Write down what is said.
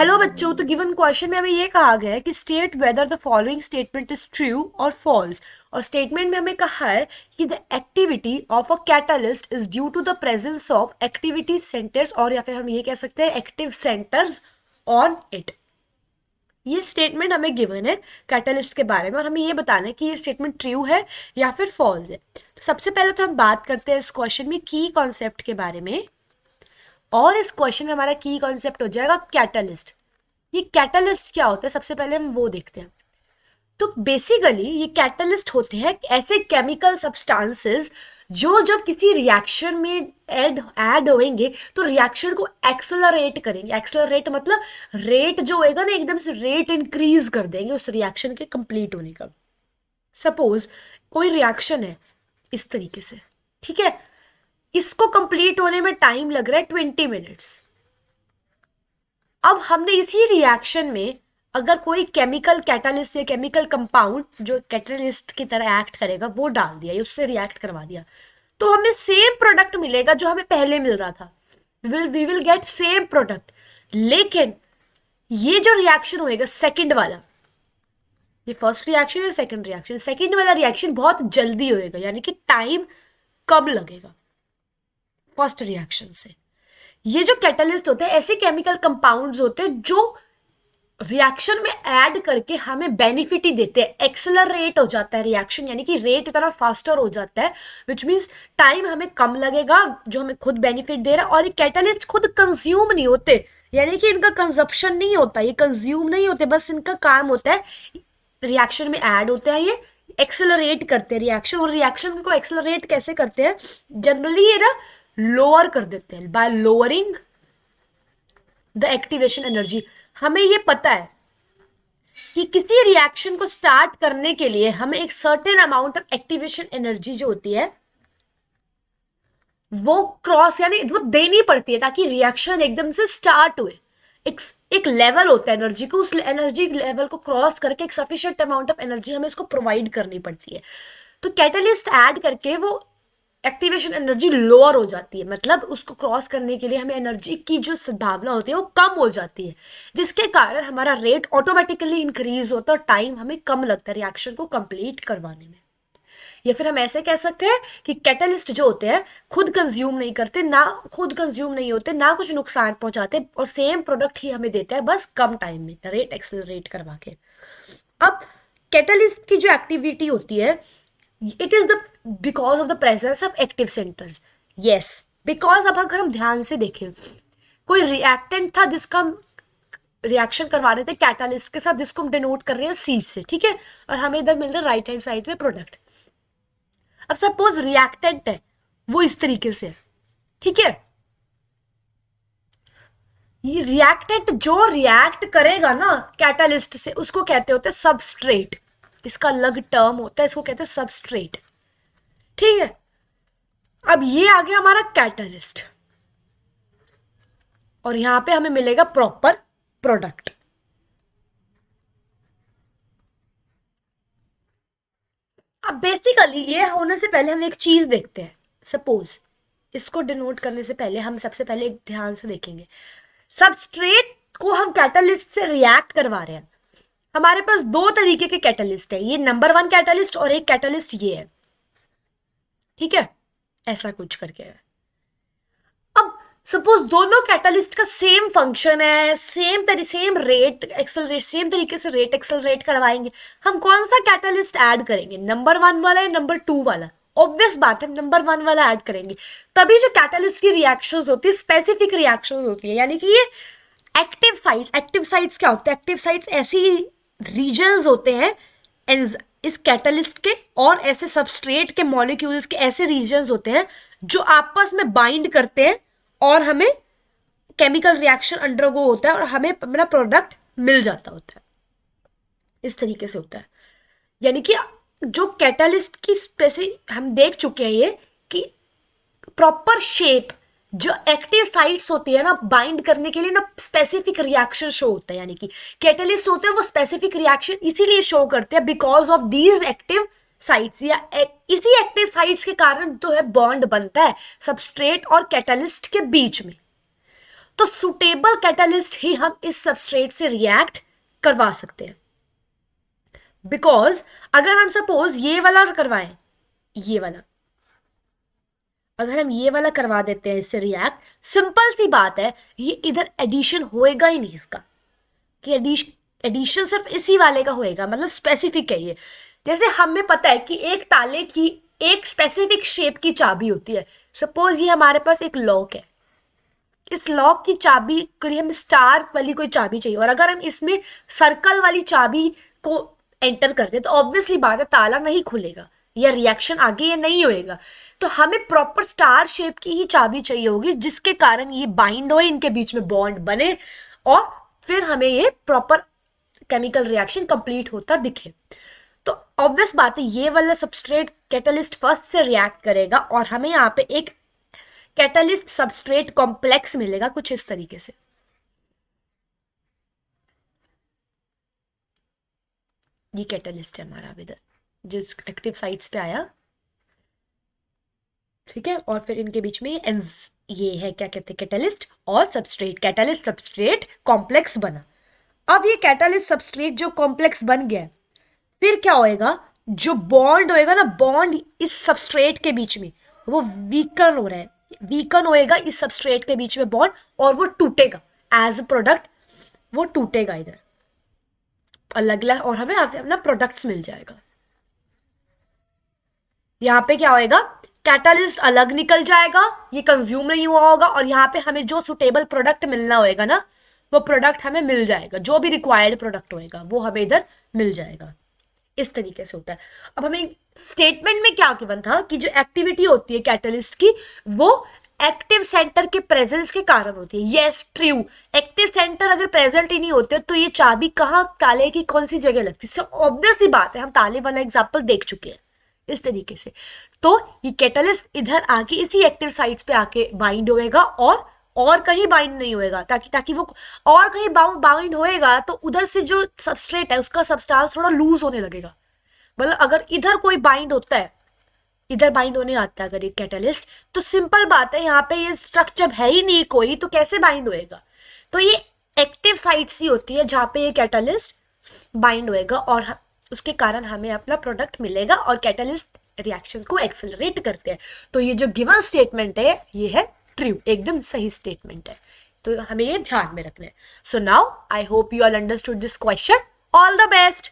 Hello बच्चों, तो given question में हमें ये कहा गया है कि state whether the following statement is true or false. और स्टेटमेंट में हमें कहा है कि the activity of a catalyst is due to the presence of activity centres, और या फिर हम ये कह सकते हैं एक्टिव सेंटर्स ऑन इट। ये स्टेटमेंट हमें गिवन है कैटलिस्ट के बारे में, और हमें ये बताना है कि ये स्टेटमेंट ट्रू है या फिर फॉल्स है। तो सबसे पहले तो हम बात करते हैं इस क्वेश्चन में की कॉन्सेप्ट के बारे में, और इस क्वेश्चन में हमारा की कॉन्सेप्ट हो जाएगा कैटलिस्ट। ये कैटलिस्ट क्या होता है, सबसे पहले हम वो देखते हैं। तो बेसिकली ये कैटलिस्ट होते हैं ऐसे केमिकल सब्सटेंसेस जो जब किसी रिएक्शन में ऐड होंगे तो रिएक्शन को एक्सेलरेट करेंगे। एक्सेलरेट मतलब रेट जो होएगा ना, एकदम से रेट इंक्रीज कर देंगे उस रिएक्शन के कंप्लीट होने का। सपोज कोई रिएक्शन है इस तरीके से, ठीक है, इसको कंप्लीट होने में टाइम लग रहा है 20 मिनट्स। अब हमने इसी रिएक्शन में अगर कोई केमिकल कैटालिस्ट या केमिकल कंपाउंड जो कैटालिस्ट की तरह एक्ट करेगा वो डाल दिया या उससे रिएक्ट करवा दिया, तो हमें सेम प्रोडक्ट मिलेगा जो हमें पहले मिल रहा था। We will get same product. लेकिन ये जो रिएक्शन होएगा सेकंड वाला, ये फर्स्ट रिएक्शन है सेकंड रिएक्शन, सेकंड वाला रिएक्शन बहुत जल्दी होएगा, यानी कि टाइम कम लगेगा फर्स्ट रिएक्शन से। ये जो कैटलिस्ट होते हैं ऐसे केमिकल कंपाउंड्स होते हैं जो रिएक्शन में ऐड करके हमें बेनिफिट ही देते हैं। एक्सेलरेट हो जाता है रिएक्शन, यानी कि रेट इतना फास्टर हो जाता है, विच मीन्स टाइम हमें कम लगेगा, जो हमें खुद बेनिफिट दे रहा है। और ये कैटलिस्ट खुद कंज्यूम नहीं होते, यानी कि इनका कंजप्शन नहीं होता, ये कंज्यूम नहीं होते, बस इनका काम होता है रिएक्शन में ऐड होता है, ये एक्सेलरेट करते हैं रिएक्शन। और रिएक्शन को एक्सेलरेट कैसे करते हैं, जनरली ये ना लोअर कर देते हैं bye lowering the activation energy. हमें ये पता है कि किसी रिएक्शन को स्टार्ट करने के लिए हमें एक certain amount of activation energy जो होती है वो क्रॉस यानी वो देनी पड़ती है ताकि रिएक्शन एकदम से स्टार्ट हुए। एक लेवल होता है एनर्जी को, उस एनर्जी लेवल को क्रॉस करके एक सफिशिएंट अमाउंट ऑफ एनर्जी हमें इसको प्रोवाइड करनी पड़ती है। तो कैटलिस्ट ऐड करके वो एक्टिवेशन एनर्जी लोअर हो जाती है, मतलब उसको क्रॉस करने के लिए हमें एनर्जी की जो संभावना होती है वो कम हो जाती है, जिसके कारण हमारा रेट ऑटोमेटिकली इंक्रीज होता है और टाइम हमें कम लगता है रिएक्शन को कंप्लीट करवाने में। या फिर हम ऐसे कह सकते हैं कि कैटलिस्ट जो होते हैं खुद कंज्यूम नहीं करते, ना खुद कंज्यूम नहीं होते, ना कुछ नुकसान पहुंचाते, और सेम प्रोडक्ट ही हमें देता है बस कम टाइम में, रेट एक्सेलरेट करवा के। अब कैटलिस्ट की जो एक्टिविटी होती है, it is the because of the presence of active centres. Yes, because अब अगर हम ध्यान से देखें, कोई रिएक्टेंट था जिसका हम रिएक्शन करवा रहे थे कैटालिस्ट के साथ, जिसको हम डिनोट कर रहे हैं सी से, ठीक है, और हमें इधर मिल रहा है राइट हैंड साइड में प्रोडक्ट। अब सपोज रिएक्टेंट है वो इस तरीके से है, ठीक है, ये रिएक्टेंट जो रिएक्ट करेगा ना कैटालिस्ट से उसको कहते होते हैं सबस्ट्रेट। इसका अलग टर्म होता है, इसको कहते हैं सबस्ट्रेट, ठीक है। अब ये आ गया हमारा कैटलिस्ट, और यहां पे हमें मिलेगा प्रॉपर प्रोडक्ट। अब बेसिकली ये होने से पहले हम एक चीज देखते हैं। सपोज इसको डिनोट करने से पहले हम सबसे पहले एक ध्यान से देखेंगे, सबस्ट्रेट को हम कैटलिस्ट से रिएक्ट करवा रहे हैं। हमारे पास दो तरीके के कैटलिस्ट है, ये नंबर 1 कैटलिस्ट और एक कैटलिस्ट ये है, ठीक है, ऐसा कुछ करके है। अब सपोज दोनों कैटलिस्ट का सेम फंक्शन है, सेम रेट एक्सेलरेट, सेम तरीके से रेट एक्सेलरेट करवाएंगे, हम कौन सा कैटलिस्ट ऐड करेंगे, नंबर 1 वाला या नंबर 2 वाला? ऑब्वियस बात है नंबर 1 वाला ऐड करेंगे। तभी जो कैटलिस्ट की रिएक्शंस होती है स्पेसिफिक रिएक्शंस होती है, यानी कि ये एक्टिव साइट्स क्या होते हैं, एक्टिव साइट्स ऐसी रीजन्स होते हैं इस कैटलिस्ट के, और ऐसे सबस्ट्रेट के मॉलिक्यूल्स के ऐसे रीजन्स होते हैं जो आपस में बाइंड करते हैं और हमें केमिकल रिएक्शन अंडरगो होता है और हमें अपना प्रोडक्ट मिल जाता होता है। इस तरीके से होता है, यानी कि जो कैटलिस्ट की स्पेसिफिक हम देख चुके हैं ये कि प्रॉपर शेप जो एक्टिव साइट्स होती है ना बाइंड करने के लिए ना स्पेसिफिक रिएक्शन शो होता है, यानी कि कैटलिस्ट होते हैं वो स्पेसिफिक रिएक्शन इसीलिए शो करते हैं because of these active sites, या इसी एक्टिव साइट्स के कारण जो है बॉन्ड बनता है सबस्ट्रेट और कैटलिस्ट के बीच में। तो सुटेबल कैटलिस्ट ही हम इस सबस्ट्रेट से रिएक्ट करवा सकते हैं। बिकॉज अगर हम सपोज ये वाला करवाएं, ये वाला अगर हम ये वाला करवा देते हैं इससे रिएक्ट, सिंपल सी बात है, ये इधर एडिशन होएगा ही नहीं इसका, कि एडिशन सिर्फ इसी वाले का होएगा, मतलब स्पेसिफिक है ये। जैसे हमें पता है कि एक ताले की एक स्पेसिफिक शेप की चाबी होती है। सपोज ये हमारे पास एक लॉक है, इस लॉक की चाबी के लिए हमें स्टार वाली कोई चाबी चाहिए, और अगर हम इसमें सर्कल वाली चाबी को एंटर करते हैं तो ऑब्वियसली बात है ताला नहीं खुलेगा या रिएक्शन आगे ये नहीं होएगा। तो हमें प्रॉपर स्टार शेप की ही चाबी चाहिए होगी, जिसके कारण ये बाइंड हो, इनके बीच में बॉन्ड बने और फिर हमें ये प्रॉपर केमिकल रिएक्शन कंप्लीट होता दिखे। तो ऑब्वियस बात है ये वाला सबस्ट्रेट कैटलिस्ट फर्स्ट से रिएक्ट करेगा और हमें यहाँ पे एक कैटलिस्ट सबस्ट्रेट कॉम्प्लेक्स मिलेगा कुछ इस तरीके से। ये कैटलिस्ट है हमारा इधर जो एक्टिव साइट्स पे आया, ठीक है। और फिर इनके बीच में ये है क्या कहते हैं कैटलिस्ट और सबस्ट्रेट, कैटलिस्ट सबस्ट्रेट कॉम्प्लेक्स बना। अब ये कैटलिस्ट सबस्ट्रेट जो कॉम्प्लेक्स बन गया, फिर क्या होएगा, जो बॉन्ड होएगा ना, बॉन्ड इस सबस्ट्रेट के बीच में वो वीकन हो रहा है, वीकन होएगा इस सबस्ट्रेट के बीच में बॉन्ड, और वो टूटेगा एज अ प्रोडक्ट, वो टूटेगा इधर अलग अलग, और हमें अपना प्रोडक्ट्स मिल जाएगा। यहाँ पे क्या होएगा, कैटलिस्ट अलग निकल जाएगा, ये कंज्यूम नहीं हुआ होगा, और यहाँ पे हमें जो सुटेबल प्रोडक्ट मिलना होएगा ना, वो प्रोडक्ट हमें मिल जाएगा, जो भी रिक्वायर्ड प्रोडक्ट होएगा वो हमें इधर मिल जाएगा। इस तरीके से होता है। अब हमें स्टेटमेंट में क्या गिवन था कि जो एक्टिविटी होती है कैटलिस्ट की वो एक्टिव सेंटर के प्रेजेंस के कारण होती है। यस ट्रू, एक्टिव सेंटर अगर प्रेजेंट ही नहीं होते तो ये चाबी कहाँ, ताले की कौन सी जगह लगती है। ऑब्वियस सी बात है, हम ताले वाला एग्जाम्पल देख चुके हैं इस तरीके से। तो ये कैटलिस्ट इधर आके इसी एक्टिव साइट्स पे आके बाइंड होएगा और कहीं बाइंड नहीं होएगा, ताकि वो और कहीं बाइंड होएगा तो उधर से जो सबस्ट्रेट है उसका सब्सटेंस थोड़ा लूज होने लगेगा। मतलब अगर इधर कोई बाइंड होता है, इधर बाइंड होने आता है अगर एक कैटलिस्ट, तो सिंपल बात है यहाँ पे ये स्ट्रक्चर है ही नहीं कोई, तो कैसे बाइंड होएगा। तो ये एक्टिव साइट्स ही होती है जहाँ पे ये कैटलिस्ट बाइंड होएगा और उसके कारण हमें अपना प्रोडक्ट मिलेगा, और कैटलिस्ट रिएक्शंस को एक्सेलरेट करते हैं। तो ये जो गिवन स्टेटमेंट है ये है ट्रू, एकदम सही स्टेटमेंट है, तो हमें ये ध्यान में रखना है। So now I hope you all understood this question. All the best.